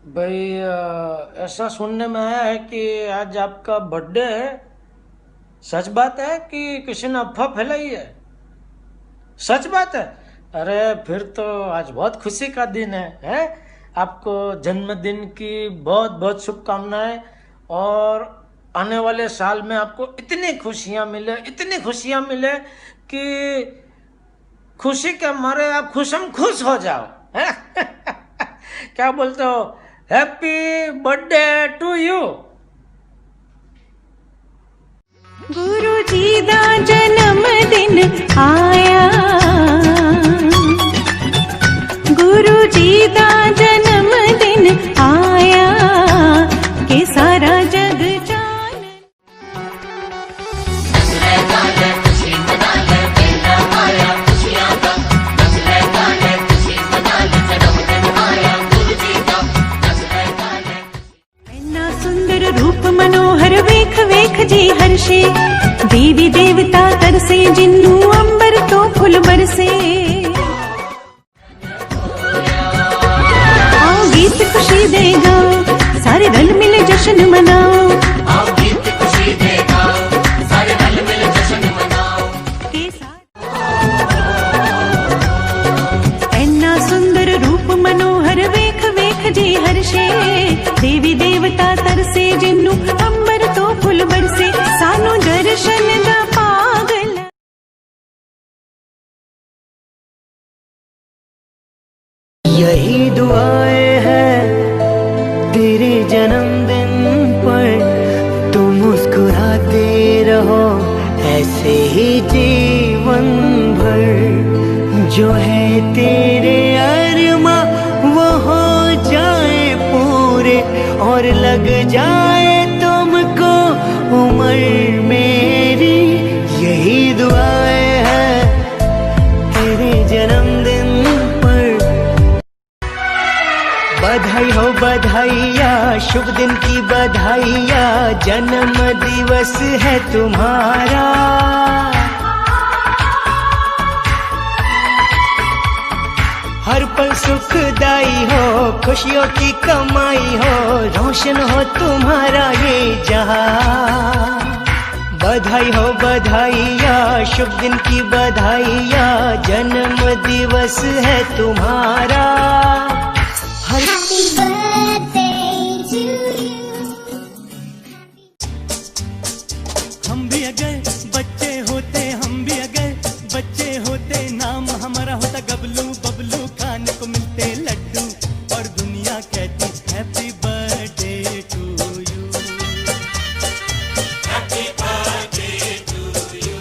भाई ऐसा सुनने में आया है कि आज आपका बर्थडे है। सच बात है कि किसी ने अफवाह फैलाई है? सच बात है? अरे फिर तो आज बहुत खुशी का दिन है? आपको जन्मदिन की बहुत बहुत शुभकामनाएं। और आने वाले साल में आपको इतनी खुशियां मिले कि खुशी के मारे आप खुशम खुश हो जाओ, है? क्या बोलते हो? Happy birthday to you. Guru ji दा जन्मदिन आया, गुरु जी दा जन्मदिन आया के सारा जग जान। इन्ना सुंदर रूप मनोहर वेख वेख जी हर्षे, देवी देवता तरसे जिन्नू अंबर तो फुल बरसे। आओ गीत खुशी दे गाओ, सारे रल मिले जश्न मनाओ। आओ गीत खुशी दे गाओ, सारे रल मिले जश्न मनाओ। इन्ना सुंदर रूप मनोहर वेख वेख जी हर्षे, देवी देवता तरसे जिन्नू अंबर तो फुल बरसे। सानू दर्शन दा पागल यही दुआएं हैं तेरे जन्मदिन पर, तुम मुस्कुराते रहो ऐसे ही जीवन भर। जो है तेरे अरमा वो हो जाए पूरे, और लग जाए तुमको उम्र मेरी। यही दुआएं हैं तेरे जन्मदिन पर। बधाई हो बधाइया, शुभ दिन की बधाइया, जन्म दिवस है तुम्हारा। हर पल सुखदाई हो, खुशियों की कमाई हो, रोशन हो तुम्हारा ये जहां। बधाई हो बधाइया, शुभ दिन की बधाइया, जन्म दिवस है तुम्हारा। Happy birthday to you. हम भी अगर बच्चे होते, हम भी अगर बच्चे होते, नाम हमारा होता गबलू बबलू, खाने को मिलते लड्डू, और दुनिया कहती happy birthday to you. Happy birthday to you.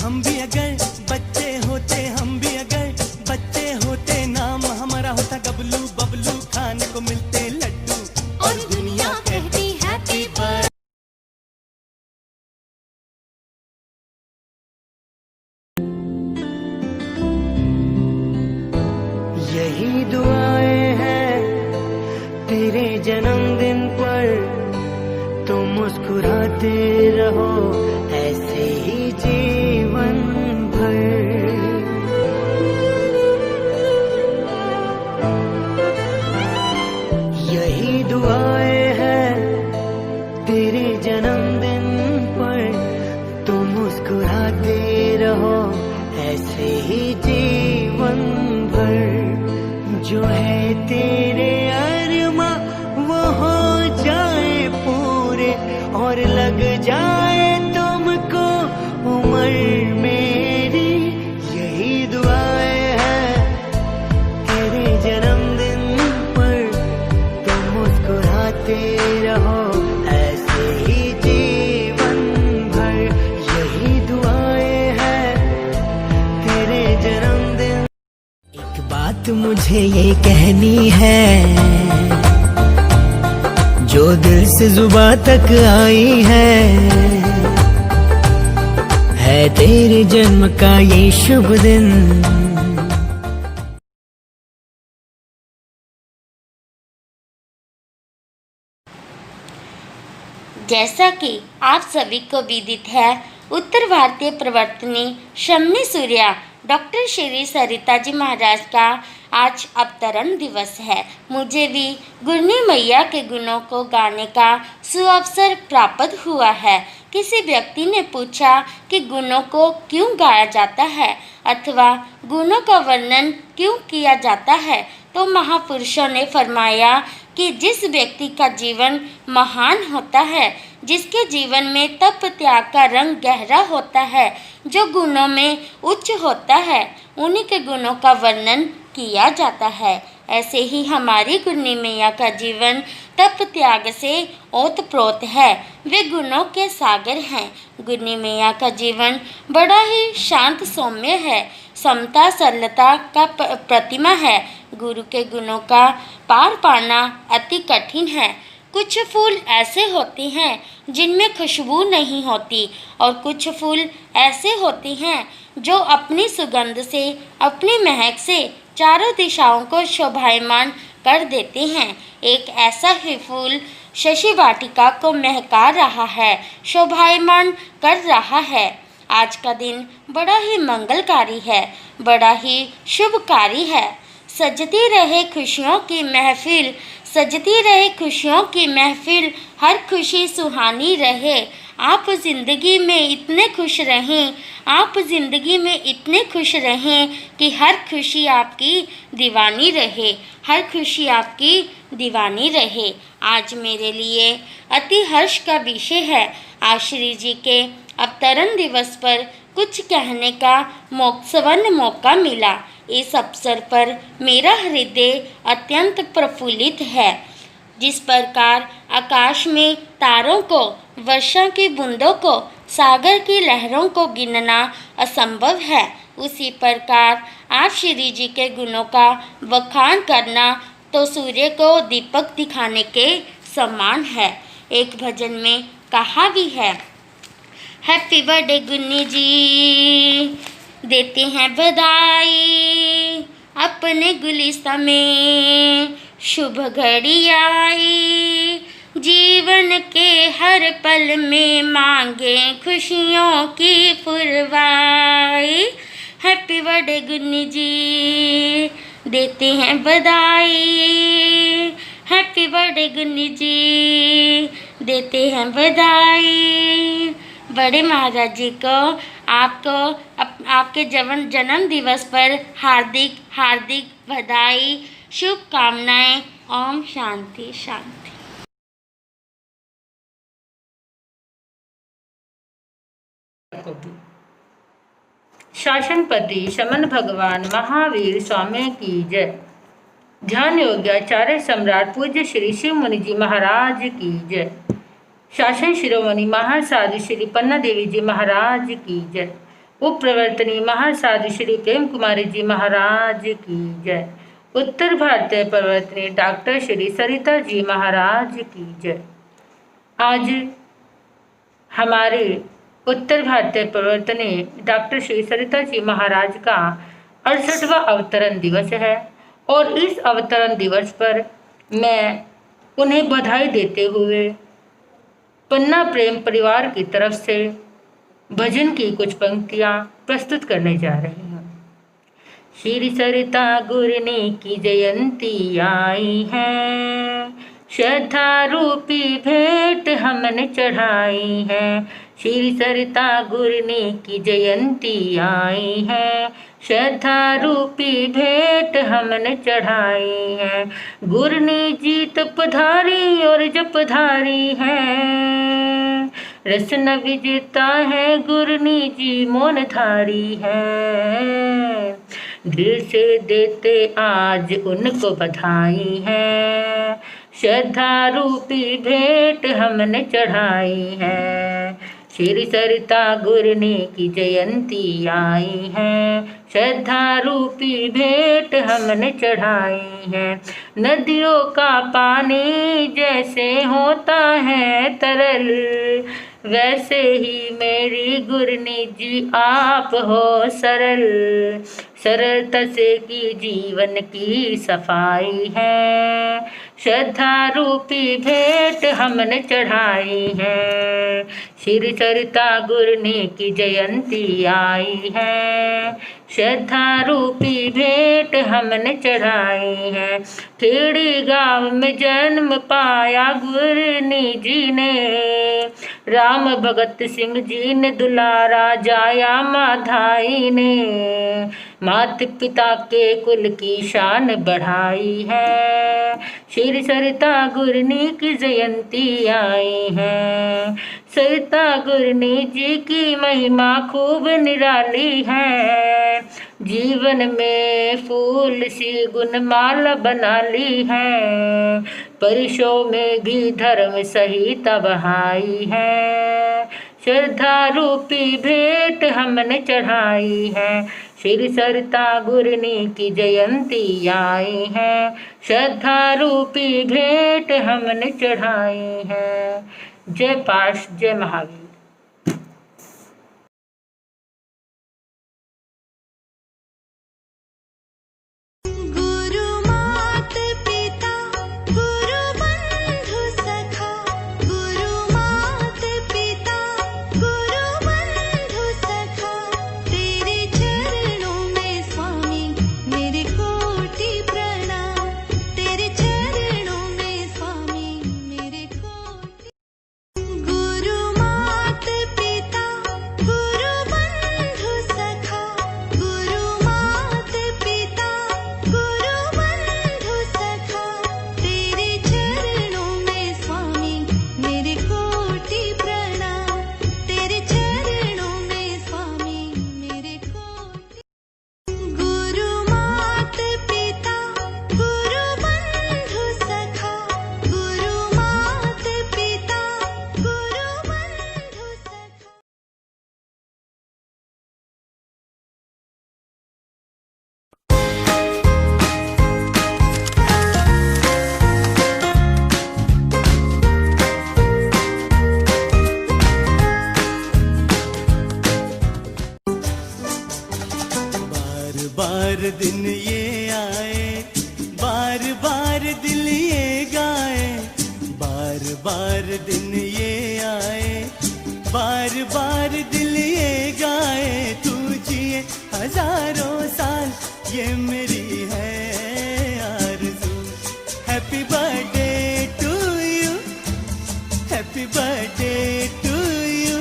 हम भी अगर बच्चे होते, हम भी अगर बच्चे होते, नाम हमारा होता गबलू बबलू, खाने को मिलते लड्डू, और दुनिया कहती हैप्पी बर्थडे। यही दुआएं हैं तेरे जन्मदिन पर, तुम मुस्कुराते रहो ऐसे ही जीवन भर। यही दुआएं हैं तेरे जन्मदिन पर, तुम मुस्कुराते रहो ऐसे ही जीवन भर। जो है तेरे अरमा वो हो जाए पूरे, और लग जाए तुमको उम्र मेरी। यही दुआएं हैं तेरे जन्मदिन पर, तुम मुस्कुराते रहो ऐसे ही जीवन भर। यही दुआएं हैं तेरे जन्मदिन। एक बात मुझे ये कहनी है, जो दिल से जुबां तक आई है तेरे जन्म का ये शुभ दिन। जैसा कि आप सभी को विदित है, उत्तर भारतीय प्रवर्तनी शम्मी सूर्या डॉक्टर श्री सरिता जी महाराज का आज अवतरण दिवस है। मुझे भी गुरनी मैया के गुणों को गाने का सुअवसर प्राप्त हुआ है। किसी व्यक्ति ने पूछा कि गुणों को क्यों गाया जाता है अथवा गुणों का वर्णन क्यों किया जाता है, तो महापुरुषों ने फरमाया कि जिस व्यक्ति का जीवन महान होता है, जिसके जीवन में तप त्याग का रंग गहरा होता है, जो गुणों में उच्च होता है, उन्हीं के गुणों का वर्णन किया जाता है। ऐसे ही हमारी गुरनी मैया का जीवन तप त्याग से ओतप्रोत है। वे गुणों के सागर हैं। गुरनी मैया का जीवन बड़ा ही शांत सौम्य है, समता सरलता का प्रतिमा है। गुरु के गुणों का पार पाना अति कठिन है। कुछ फूल ऐसे होते हैं जिनमें खुशबू नहीं होती और कुछ फूल ऐसे होते हैं जो अपनी सुगंध से, अपनी महक से चारों दिशाओं को शोभायमान कर देते हैं। एक ऐसा ही फूल शशि वाटिका को महका रहा है, शोभायमान कर रहा है। आज का दिन बड़ा ही मंगलकारी है, बड़ा ही शुभकारी है। सजती रहे खुशियों की महफिल, सजती रहे खुशियों की महफिल, हर खुशी सुहानी रहे। आप ज़िंदगी में इतने खुश रहें, आप ज़िंदगी में इतने खुश रहें कि हर खुशी आपकी दीवानी रहे, हर खुशी आपकी दीवानी रहे। आज मेरे लिए अति हर्ष का विषय है। आज श्री जी के अवतरण दिवस पर कुछ कहने का स्वर्ण मौका मिला। इस अवसर पर मेरा हृदय अत्यंत प्रफुल्लित है। जिस प्रकार आकाश में तारों को, वर्षा की बूंदों को, सागर की लहरों को गिनना असंभव है, उसी प्रकार आज श्री जी के गुणों का बखान करना तो सूर्य को दीपक दिखाने के समान है। एक भजन में कहा भी है, हैप्पी बर्थडे गुन्नी जी, देते हैं बधाई, अपने गुलिस्ता में शुभ घड़ी आई, जीवन के हर पल में मांगे खुशियों की पुरवाई। हैप्पी बर्थडे गुन्नी जी, देते हैं बधाई, हैप्पी बर्थडे गुन्नी जी, देते हैं बधाई। बड़े महाराज जी को आपके जन्म दिवस पर हार्दिक हार्दिक बधाई, शुभकामनाएं। ओम शांति शांति। शासनपति शमन भगवान महावीर स्वामी की जय। ध्यान योग्याचार्य सम्राट पूज्य श्री शिव मुनि जी महाराज की जय। शासन शिरोमणि महासाधु श्री पन्ना देवी जी महाराज की जय। उप प्रवर्तनी महासाधु श्री प्रेम कुमारी जी महाराज की जय। उत्तर भारतीय प्रवर्तनी डॉक्टर श्री सरिता जी महाराज की जय। आज हमारे उत्तर भारतीय प्रवर्तनी डॉक्टर श्री सरिता जी महाराज का 68वां अवतरण दिवस है और इस अवतरण दिवस पर मैं उन्हें बधाई देते हुए पन्ना प्रेम परिवार की तरफ से भजन की कुछ पंक्तियाँ प्रस्तुत करने जा रही हूँ। श्री सरिता गुरनी की जयंती आई है, श्रद्धा रूपी भेंट हमने चढ़ाई है। श्री सरिता गुरनी की जयंती आई है, श्रद्धा रूपी भेंट हमने चढ़ाई है। गुरनी जी तपधारी और जपधारी है, रसन विजेता है गुरनी जी मौनधारी है। दिल से देते आज उनको बधाई है, श्रद्धा रूपी भेंट हमने चढ़ाई है। श्री सरिता गुरनी की जयंती आई है, श्रद्धा रूपी भेंट हमने चढ़ाई है। नदियों का पानी जैसे होता है तरल, वैसे ही मेरी गुरनी जी आप हो सरल। सरलता से की जीवन की सफाई है। श्रद्धा रूपी भेंट हमने चढ़ाई है। श्री सरिता गुरनी की जयंती आई है। श्रद्धा रूपी भेंट हमने चढ़ाई है। खेड़ी गांव में जन्म पाया गुरनी जी ने। राम भगत सिंह जी ने दुलारा जाया माधाई ने। माता पिता के कुल की शान बढ़ाई है। श्री सरिता गुरनी की जयंती आई है। सरिता गुरनी जी की महिमा खूब निराली है। जीवन में फूल सी गुणमाला बना ली है। परिशों में भी धर्म संहिता बहाई है। श्रद्धा रूपी भेंट हमने चढ़ाई है। श्री सरिता गुरनी की जयंती आई है। श्रद्धा रूपी भेंट हमने चढ़ाई है। जय पाश, जय महावीर। गुरु मात पिता गुरु बंधु सखा। गुरु मात पिता गुरु बंधु सखा। तेरे चरणों में स्वामी मेरे कोटि प्रणाम। तेरे चरणों में स्वामी मेरे कोटि। गुरु मात पिता गुरु बंधु सखा। गुरु मात पिता गुरु बंधु सखा। तेरे चरणों में स्वामी मेरे कोटि प्रणाम। तेरे चरणों में स्वामी मेरे कोटि। गुरु मात पिता गुरु बंधु सखा। गुरु मात पिता गुरु बंधु सखा। बार बार दिन ये आए, बार बार दिल ये गाए। बार बार दिन ये आए, बार बार दिल ये गाए। तू जिए हजारों साल, ये मेरी है आरज़ू। Happy birthday to you, happy birthday to you,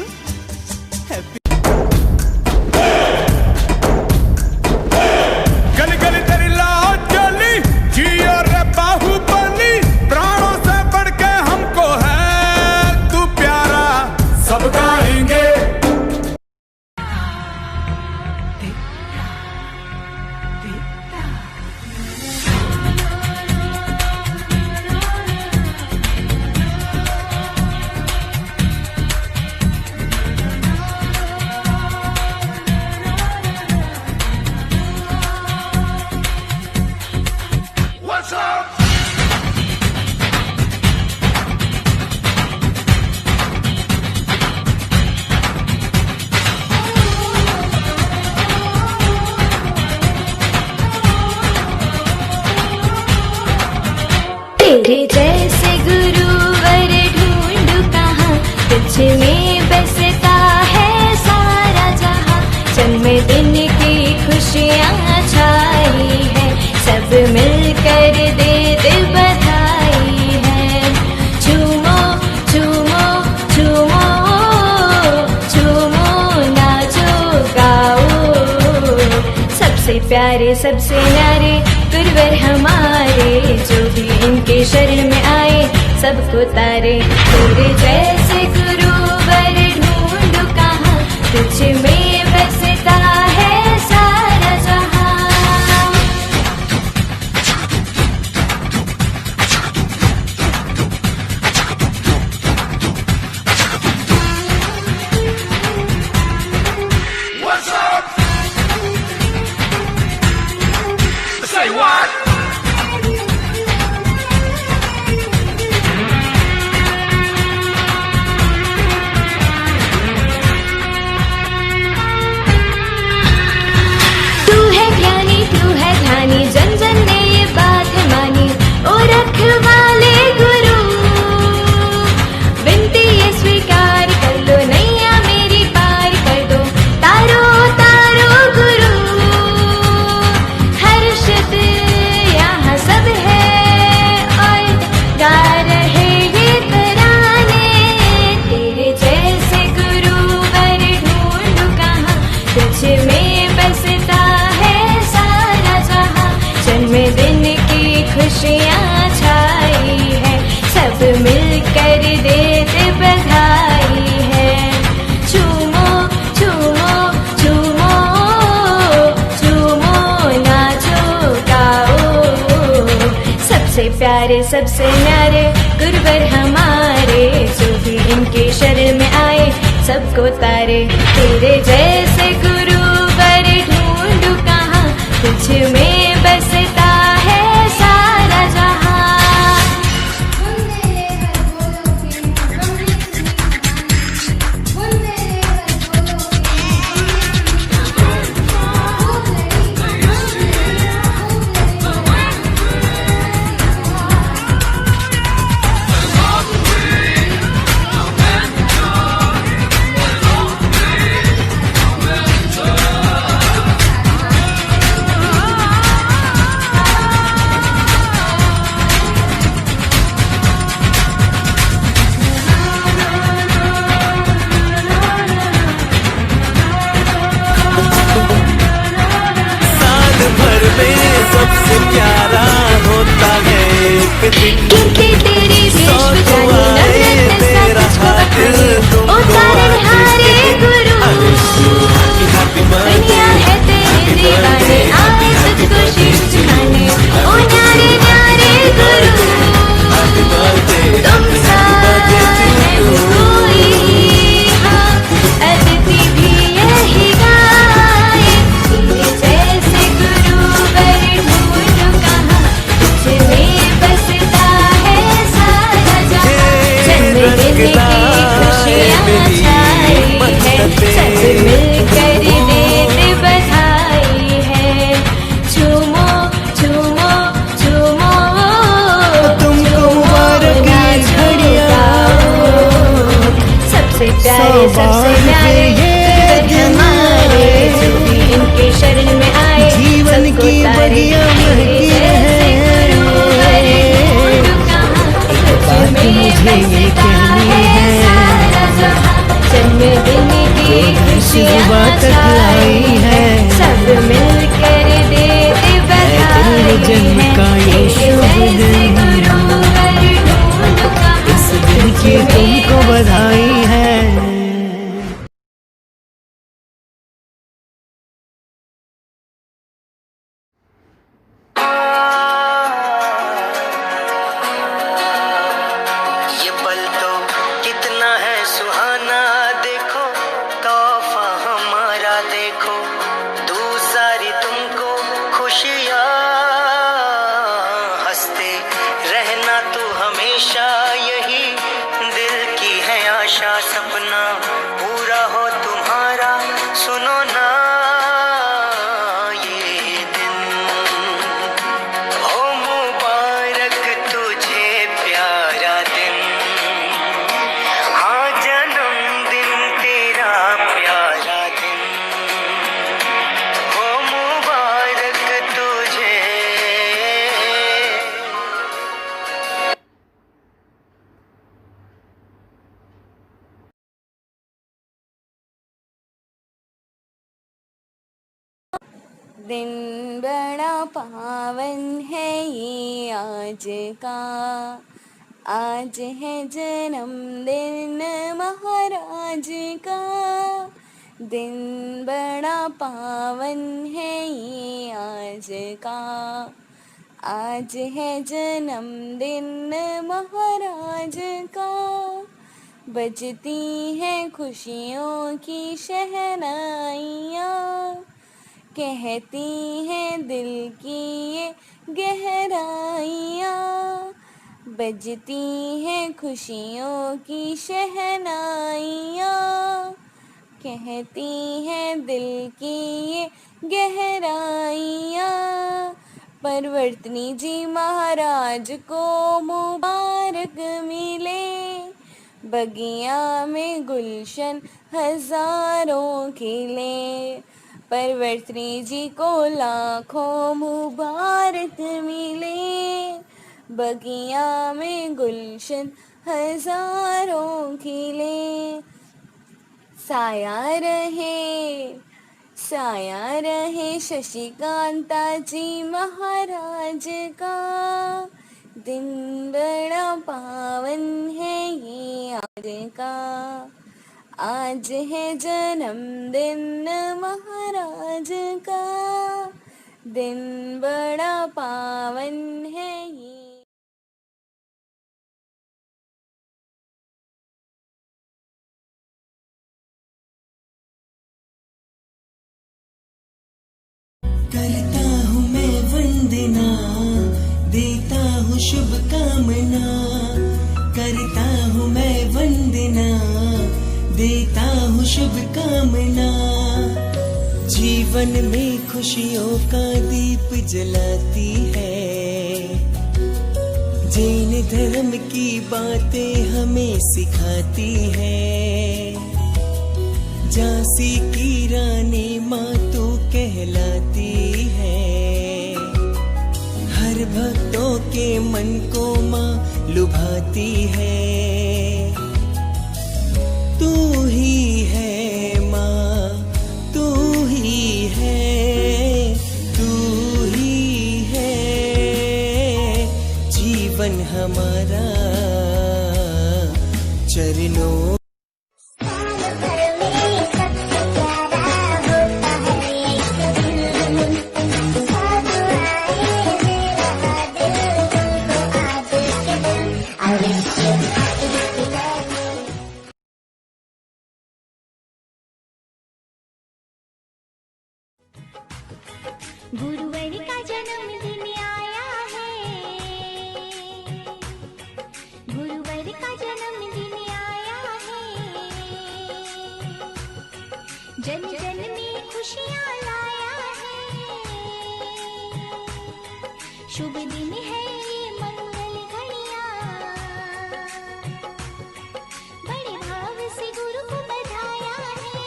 happy. गली गली तेरी लाओ चली, जियो रे बाहुबली। प्राणों से बढ़ के हमको है तू प्यारा, सब गाएंगे। What's up? तेरे जैसे गुरुवर ढूंढूं कहाँ। तुझ में बसता है सारा जहाँ। जन्मदिन की खुशियाँ छाई है, सब मिलकर दे दे बधाई है। झूमो झूमो झूमो झूमो, नाचो गाओ। सबसे प्यारे सबसे न्यारे गुरुवर हमारे, जो भी इनके शरण में आए सबको तारे। तेरे जैसे गुरुवर ढूंढूं कहाँ। तुझ में बसता है सारा जहाँ। What's up? Say what? प्यारे सबसे न्यारे गुरुवर हमारे, जो भी इनके शरण में आए सबको तारे। तेरे जैसे गुरुवर ढूंढूं कहाँ, तुझ में बसता है सारा जहां। साल भर में सबसे प्यारा होता है एक दिन, क्योंकि तेरी वेशभूषा मेरा दिल तुमको तारनहारे गुरु, दुनिया है तेरे दीवाने आए तुझको शीश झुकाने। ओ न्यारे न्यारे गुरु, तुम सा है कोई, हाँ अदिति भी यही गाए। तेरे जैसे गुरुवर ढूंढूं कहाँ, तुझ में बसता है सारा जहां। जन्मदिन की खुशियाँ छाई है, सब मिलकर देते बधाई है। झूमो झूमो झूमो, तुमको मुबारक सबसे प्यारे सबसे न्यारे गुरुवर हमारे, जो भी इनके शरण में आए जीवन सबको की तारे। बगिया महकी जैसे गुरुवर ढूंढूं कहाँ, तुझ में बसता है सारा जहां। जन्मदिन की खुशियाँ छाई है, सब मिलकर देते बधाई जन्म का ये शुभ दिन, गुरुवर ढूंढूं कहाँ, इस दिन की तुमको बधाई है। ये पल तो कितना है सुहाना, देखो तोहफा हमारा, देखो दूसरी तुमको खुशियाँ। हंसते रहना तो हमेशा, यही दिल की है आशा। सपना पूरा हो तुम्हारा, सुनो ना ये दिन। हो मुबारक तुझे प्यारा दिन, हाँ जन्मदिन तेरा प्यारा दिन। हो मुबारक तुझे। दिन बड़ा पावन है ये आज का, आज है जन्मदिन महाराज का। दिन बड़ा पावन है ये आज का, आज है जन्मदिन महाराज का। बजती हैं खुशियों की शहनाइयाँ, कहती हैं दिल की ये गहराइयाँ। बजती हैं खुशियों की शहनाइयाँ, कहती हैं दिल की ये गहराइयाँ। परिवर्तनी जी महाराज को मुबारक मिले, बगिया में गुलशन हजारों खिले। परिवर्तनी जी को लाखों मुबारक मिले, बगिया में गुलशन हजारों खिले। साया रहे शशिकांता जी महाराज का। दिन बड़ा पावन है ये आज का, आज है जन्मदिन महाराज का। दिन बड़ा पावन है ये। शुभकामना, करता हूँ मैं वंदना, देता हूँ शुभकामना। जीवन में खुशियों का दीप जलाती है, जैन धर्म की बातें हमें सिखाती है। झांसी की रानी माँ तो कहलाती है, हर भक्तों के मन को माँ लुभाती है। तू ही है माँ, तू ही है, तू ही है जीवन हमारा चरणों। गुरुवर का जन्मदिन आया है, गुरुवर का जन्मदिन आया है। जन जन में खुशियाँ लाया है, शुभ दिन है ये मंगल घड़िया। बड़े भाव से गुरु को बधाया है,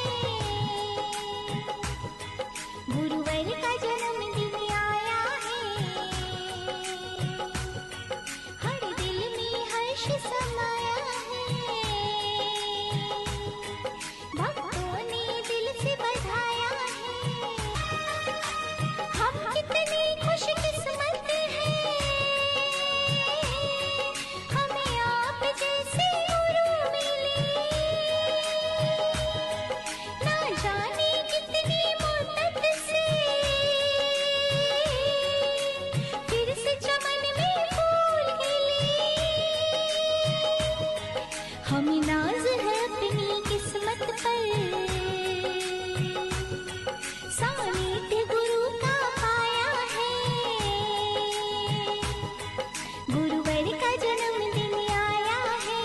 गुरुवर का जन्मदिन आया है। हर दिल में हर्ष समाया है, भक्तों ने दिल से बधाया है। हम कितने खुशकिस्मत हैं, हमें आप जैसे गुरु मिले। ना जाने कितनी मुद्दत से फिर से चमन में फूल खिले। हमें नाज है अपनी किस्मत पर, सानिध्य गुरु का पाया है। गुरुवर का जन्मदिन आया है,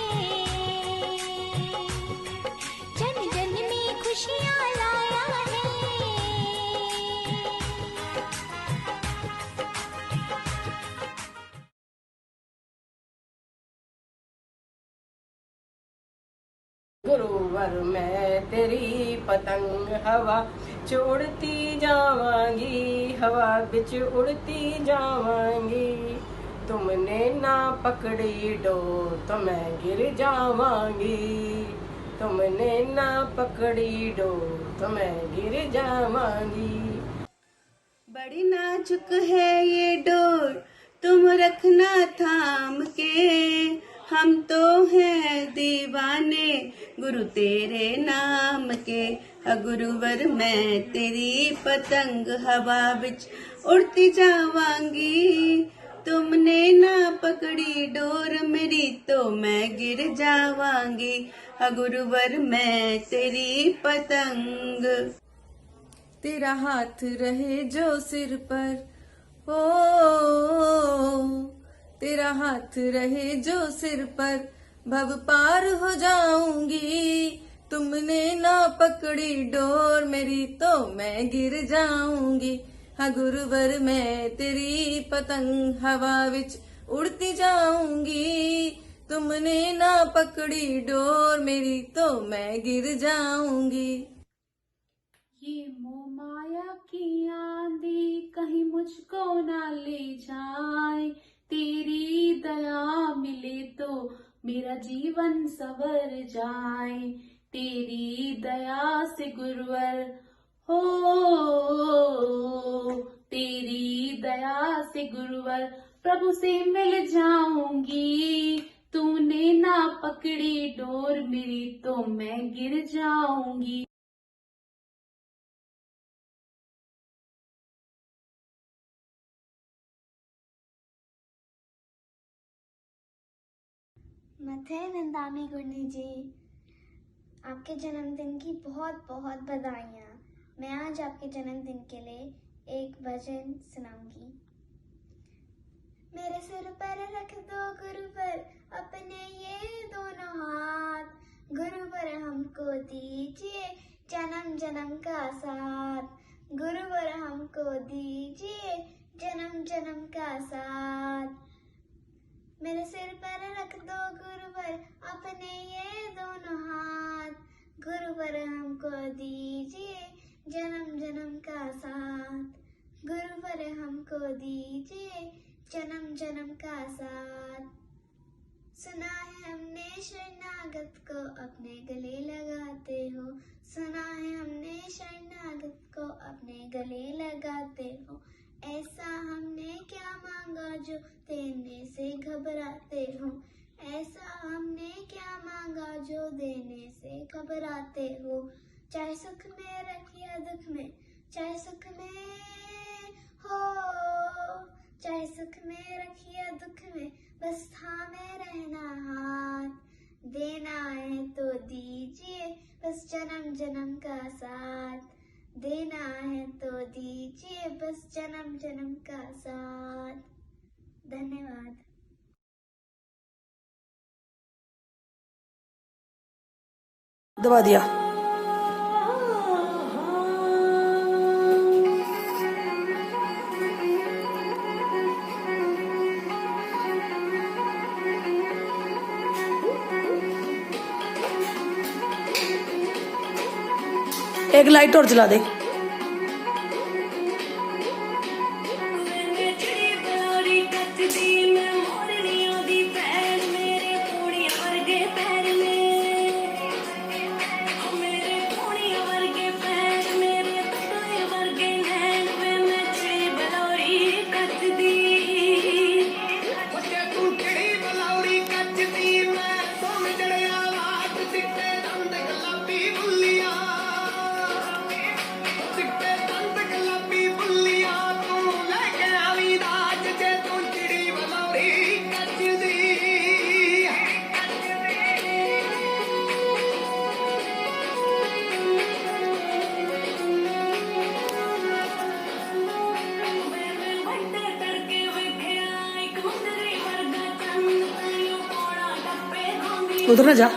जन जन में खुशियाँ लाया है। गुरुवर मैं तेरी पतंग हवा च उड़ती जावांगी, हवा बिच उड़ती जावांगी। तुमने ना पकड़ी डोर तो मैं गिर जावांगी, तुमने ना पकड़ी डोर तो मैं गिर जावांगी। बड़ी नाजुक है ये डोर, तुम रखना थाम के। हम तो हैं दीवाने गुरु तेरे नाम के। गुरुवर मैं तेरी पतंग हवा बिच उड़ती जावांगी, तुमने ना पकड़ी डोर मेरी तो मैं गिर जावांगी। गुरुवर मैं तेरी पतंग। तेरा हाथ रहे जो सिर पर, ओ तेरा हाथ रहे जो सिर पर, भव पार हो जाऊंगी। तुमने ना पकड़ी डोर मेरी तो मैं गिर जाऊंगी। हाँ गुरुवर मैं तेरी पतंग हवा विच उड़ती जाऊंगी, तुमने ना पकड़ी डोर मेरी तो मैं गिर जाऊंगी। ये मोह माया की आंधी कहीं मुझको ना ले जाए, तेरी दया मिले तो मेरा जीवन संवर जाए। तेरी दया से गुरुवर हो, तेरी दया से गुरुवर प्रभु से मिल जाऊंगी। तूने ना पकड़ी डोर मेरी तो मैं गिर जाऊंगी। मथे नंदामी गुरनी जी, आपके जन्मदिन की बहुत बहुत बधाइयाँ। मैं आज आपके जन्मदिन के लिए एक भजन सुनाऊंगी। मेरे सिर पर रख दो गुरुवर अपने ये दोनों हाथ, गुरुवर हमको दीजिए जन्म जन्म का साथ, गुरुवर हमको दीजिए जन्म जन्म का साथ। मेरे सिर पर रख दो गुरुवर अपने ये दोनों हाथ, गुरुवर हमको दीजिए जन्म जन्म का साथ, गुरुवर हमको दीजिए जन्म जन्म का साथ। सुना है हमने शरणागत को अपने गले लगाते हो, सुना है हमने शरणागत को अपने गले लगाते हो, ऐसा हमने क्या मांगा जो देने से घबराते हो, ऐसा हमने क्या मांगा जो देने से घबराते हो। चाहे सुख में रखिया दुख में, चाहे सुख में हो, चाहे सुख में रखिया दुख में, बस थामे रहना हाथ, देना है तो दीजिए बस जन्म जन्म का साथ, देना है तो दीजिए बस जन्म जन्म का साथ। धन्यवाद। दबा दिया। एक लाइट और जला दे। उधर ना जा।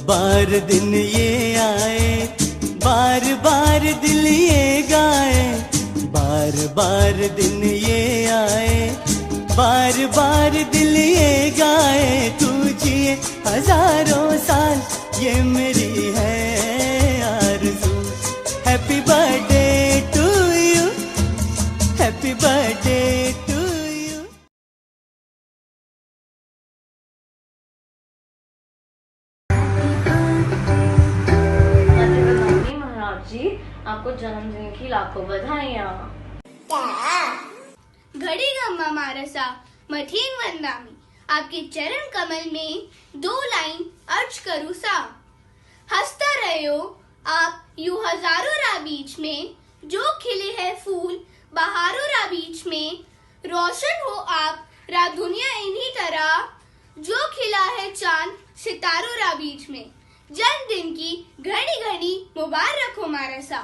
बार दिन ये आए, बार बार दिल ये गाए, बार बार दिन ये आए, बार बार दिल ये गाए। तू जिए हजारों साल ये मेरी है आरज़ू। Happy birthday to you, happy birthday to you. मम्मी महाराज जी, आपको जन्मदिन की लाखों बधाइयाँ। घड़ी गम्मा मारसा मथीन वंदामी, आपके चरण कमल में 2 लाइन अर्ज करूँ सा। हंसता रहो आप यूं हजारों रा बीच में, जो खिले है फूल बहारों रा बीच में। रोशन हो आप रा दुनिया इन्हीं तरह, जो खिला है चांद सितारों रा बीच में। जन्मदिन की घड़ी घड़ी मुबारक हो मारसा।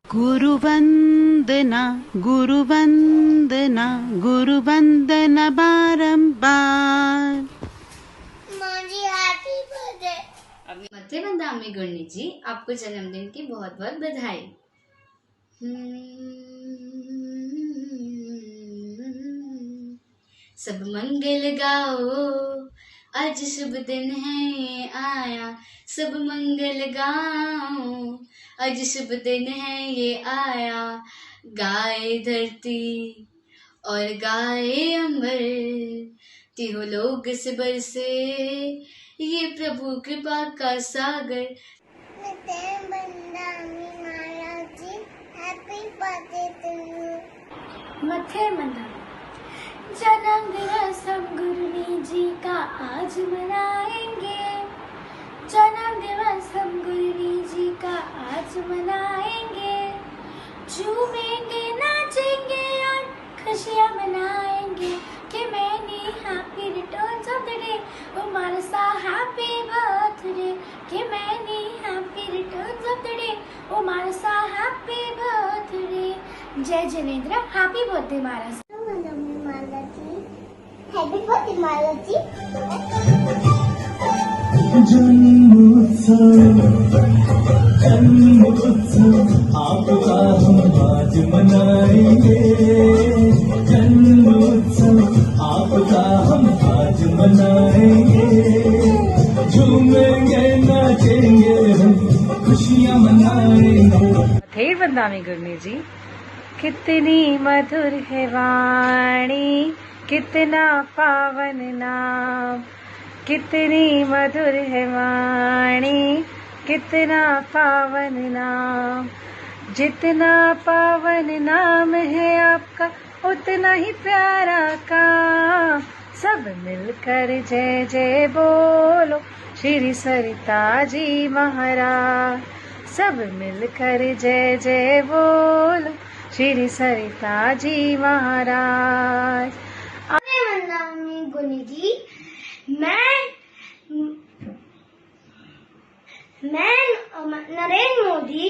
गुरु वंदना, गुरु वंदना, गुरु वंदना बारंबार। माजी हैप्पी बर्थडे। मथे बंदामी गुरनी जी, आपको जन्मदिन की बहुत बहुत बधाई। सब मंगल गाओ, आज शुभ दिन है आया। सब मंगल गाओ, आज शुभ दिन है ये आया। गाए धरती और गाए अंबर, तीनों लोग से बरसे ये प्रभु कृपा का सागर। मथे बंदामी महाराज जी, हैप्पी बर्थडे टू यू। मथे बंदामी जन्म दिवस हम गुरुनी जी का आज मनाएंगे। जन्म दिवस हम गुरुनी जी का आज मनाएंगे। झूमेंगे नाचेंगे और खुशियाँ मनाएंगे। कि मैंने happy returns of the day, ओ मारसा हैप्पी बर्थडे। कि मैंने happy returns of the day, ओ मारसा हैप्पी बर्थडे। जय जिनेंद्र, हैप्पी बर्थडे मारसा। Happy birthday Mala ji. जन्मोत्सव आपका हम आज मनाएंगे। जन्मोत्सव आपका हम आज मनाएंगे। झूमेंगे नाचेंगे हम, खुशियाँ मनाएंगे। ढेर बदनामी गुरनी जी, कितनी मधुर है वाणी, कितना पावन नाम। कितनी मधुर है वाणी, कितना पावन नाम। जितना पावन नाम है आपका, उतना ही प्यारा काम। सब मिलकर जय जय बोलो श्री सरिता जी महाराज। सब मिलकर जय जय बोलो श्री सरिता जी महाराज। गुनी जी, मैं नरेंद्र मोदी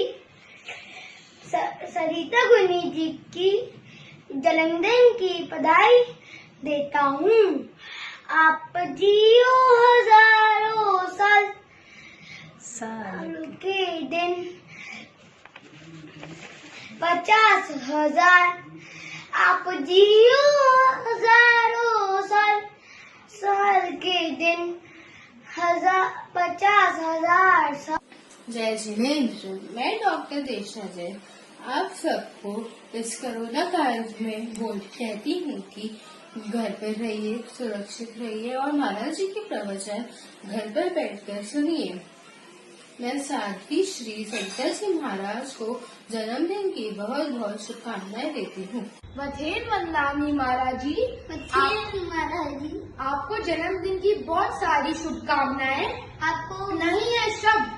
सरिता गुनी जी की जन्मदिन की बधाई देता हूँ। आप जियो हजारों साल के दिन 50,000। आप जियो हजारों साल के दिन 50,000 साल। जय जिनेंद्र, मैं डॉक्टर देशा जय आप सबको इस कोरोना काल में कहती हूँ कि घर पर रहिए, सुरक्षित रहिए और महाराज जी के प्रवचन घर पर बैठकर सुनिए। मैं साथ ही श्री सरिता जी महाराज को जन्मदिन की बहुत बहुत शुभकामनाएं देती हूँ। मथेर वंदामी महाराज जी, आपको जन्मदिन की बहुत सारी शुभकामनाएं। आपको नहीं है शब्द,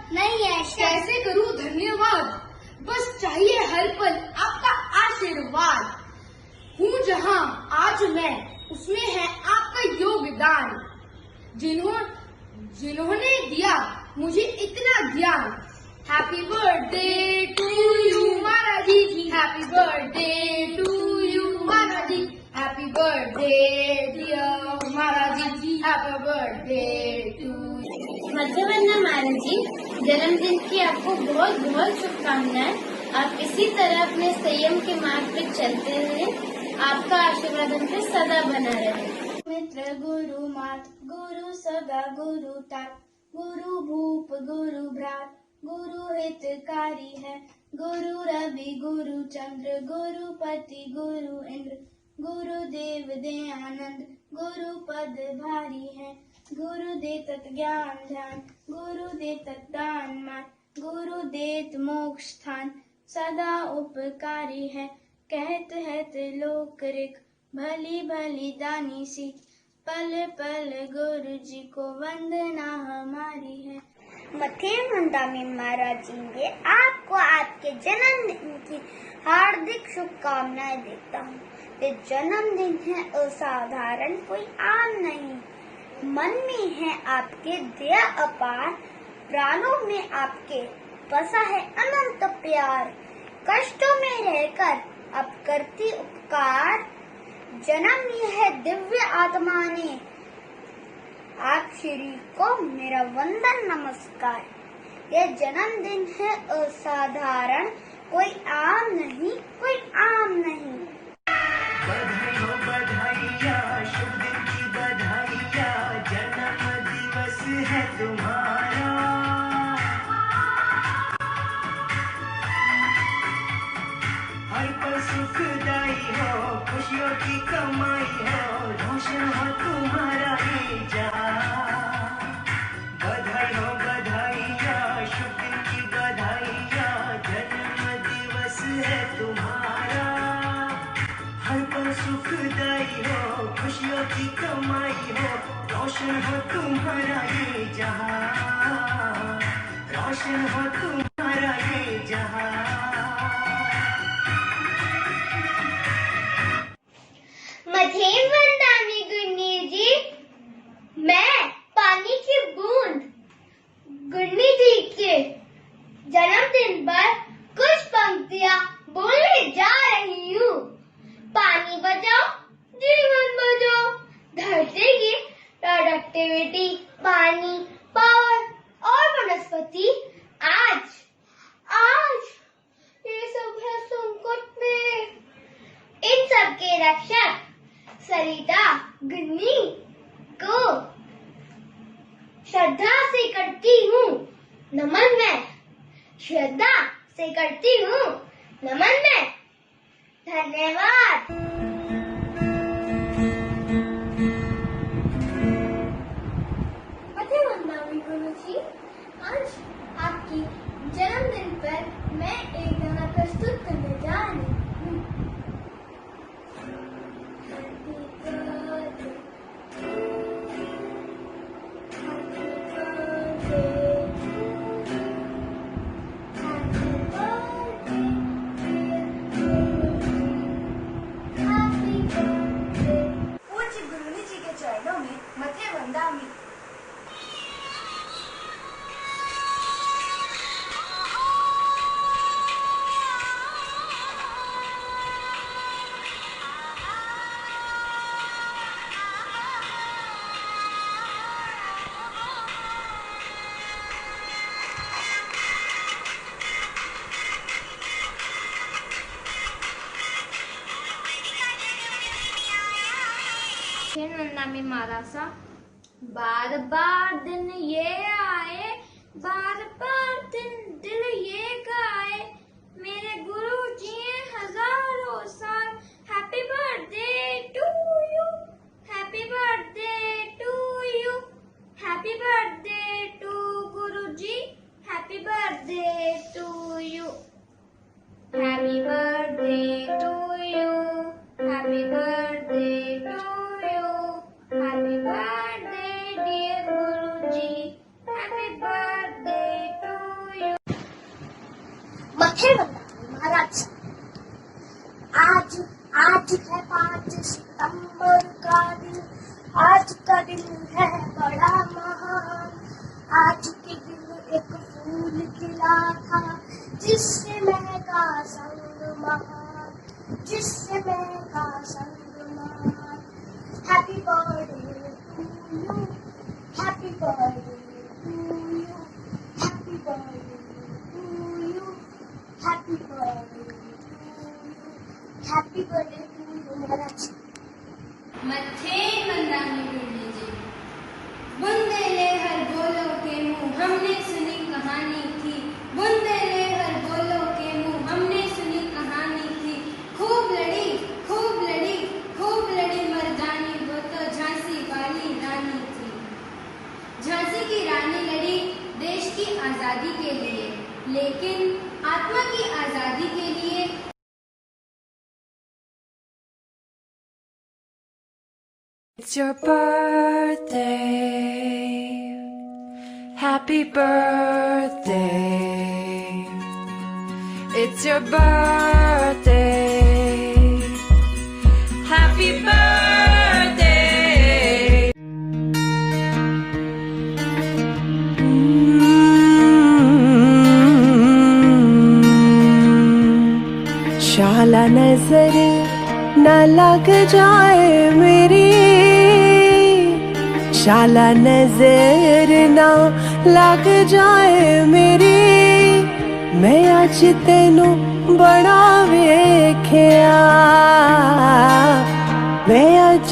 कैसे करूँ धन्यवाद। बस चाहिए हर पल आपका आशीर्वाद। हूँ जहाँ आज मैं, उसमें है आपका योगदान। जिन्होंने दिया मुझे इतना ज्ञान। हैप्पी बर्थडे टू यू महाराज जी, हैप्पी बर्थडे टू यू महाराज जी, हैप्पी बर्थडे डियर महाराज जी, happy birthday to you. Madhyavandana महाराज जी, जन्मदिन की आपको बहुत बहुत शुभकामनाएं। आप इसी तरह अपने संयम के मार्ग पर चलते रहे। आपका आशीर्वाद हम पे सदा बना रहे। मित्र गुरु मात, गुरु सगा गुरु तात, गुरु भूप गुरु भ्रात, गुरु हितकारी है। गुरु रवि गुरु चंद्र, गुरुपति गुरु इंद्र, गुरुदेव दयानंद, गुरु पद भारी है। गुरु देत ज्ञान ध्यान, गुरु देत दान मान, गुरु देत मोक्ष स्थान, सदा उपकारी है। कहत है त्रिलोक रिक, भली भली दानी सीख, पल पल गुरु जी को वंदना हमारी है। मध्यवंदना में महाराज जी ने आपको आपके जन्मदिन की हार्दिक शुभकामनाएं देता हूँ। ये जन्मदिन है असाधारण, कोई आम नहीं। मन में है आपके दया अपार, प्राणों में आपके बसा है अनंत प्यार। कष्टों में रहकर आप करती उपकार, जन्म लिया है दिव्य आत्मा ने। आप श्री को मेरा वंदन नमस्कार। यह जन्मदिन है असाधारण, कोई आम नहीं, कोई आम नहीं। बधाई हो बधाइया, शुभ दिन की बधाइया, जन्म दिवस है तुम्हारा। हर पल सुखदाई हो, खुशियों की कमाई हो, रोशन हो तुम्हारा ये जहां। बधाई हो बधाइया, शुभ दिन की बधाइया, जन्म दिवस है तुम्हारा। हर पल सुखदाई हो, खुशियों की कमाई हो, रोशन हो तुम्हारा ये जहां, रोशन हो तुम्हारा ये जहां। मध्यवंदना में गुन्नी जी, मैं पानी की बूंद गुन्नी जी के जन्मदिन पर कुछ पंक्तियाँ बोलने जा रही हूँ। पानी बचाओ, जीवन बचाओ। धरती की प्रोडक्टिविटी, पानी, पावर और वनस्पति आज ये सब है संकट में। इन सब के रक्षक सरिता गुन्नी को श्रद्धा से करती हूँ नमन। मैं श्रद्धा से करती हूँ नमन। मैं धन्यवाद। मध्यवंदना गुरु जी, आज आपकी जन्मदिन पर मैं एक गाना प्रस्तुत करने जा रही हूँ। पूज्य गुरुनी जी के चरणों में मध्यवंदना में। वंदना में महाराजा, बार बार दिन ये आए, बार बार दिन दिल ये गाए, मेरे गुरु जी हजारों साल। Happy birthday to you, happy birthday to you, happy birthday to गुरु जी, happy birthday to you, happy birthday to you, happy birthday to you, happy birthday dear गुरुजी, happy birthday to you. Madhyavandana महाराज, आज है 5 सितंबर का दिन। आज का दिन है बड़ा महान। आज के दिन एक फूल खिला था, जिससे महका संग महान, जिससे महका संग महान। Happy birthday to you, happy birthday to हमने सुनी कहानी थी। बुनते रहे हर बोलों के मुंह, हमने सुनी कहानी थी। खूब लड़ी मर्दानी, वो तो झांसी वाली रानी थी। झांसी की रानी लड़ी देश की आजादी के लिए, लेकिन आत्मा की आजादी के लिए It's your birthday. Happy birthday. It's your birthday. Happy birthday. शाला नजर न लग जाए मेरी, शाला नजर ना लग जाए मेरी। मैं अज तेनू बड़ा वेख्या, मैं अज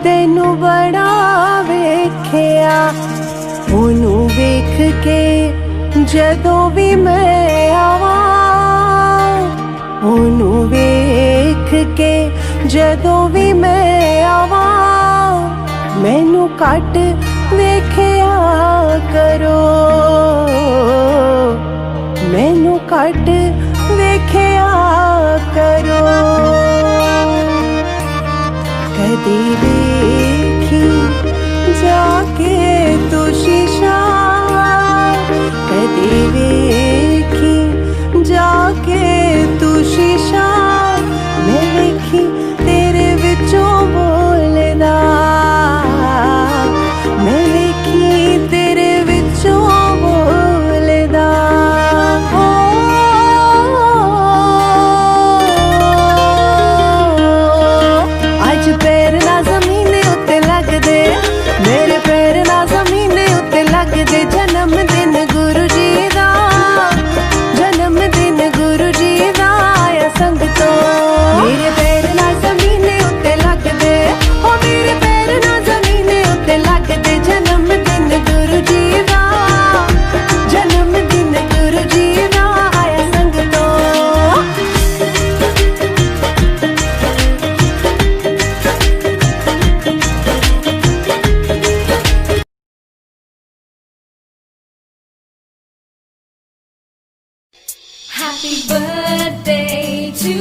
तेनू बड़ा वेख्या। ओनू वेख के जदों भी मैं आवां, ओनू वेख के जदों भी मैं आवां, मैनू घट वेख्या करो, मैनू घट वेख्या करो। कदी वेखी जाके तू शीशा, कदी वेखी जाके तू शीशा। मैं वेखी तेरे विचों बोलदा, मैं वेखी तेरे विचों बोलदा। अज पैर ना ज़मीन उत्ते लगदे, मेरे पैर ना ज़मीन उत्ते लगदे। जन्म दिन गुरु जी दा, जन्म दिन गुरु जी दा आया संग तो। मेरे पैर ना ज़मीन उत्ते लगदे, ओ मेरे पैर ना ज़मीन उत्ते लगदे। जन्म दिन गुरु जी दा, जन्म दिन गुरु जी दा आया संग तो। Happy birthday to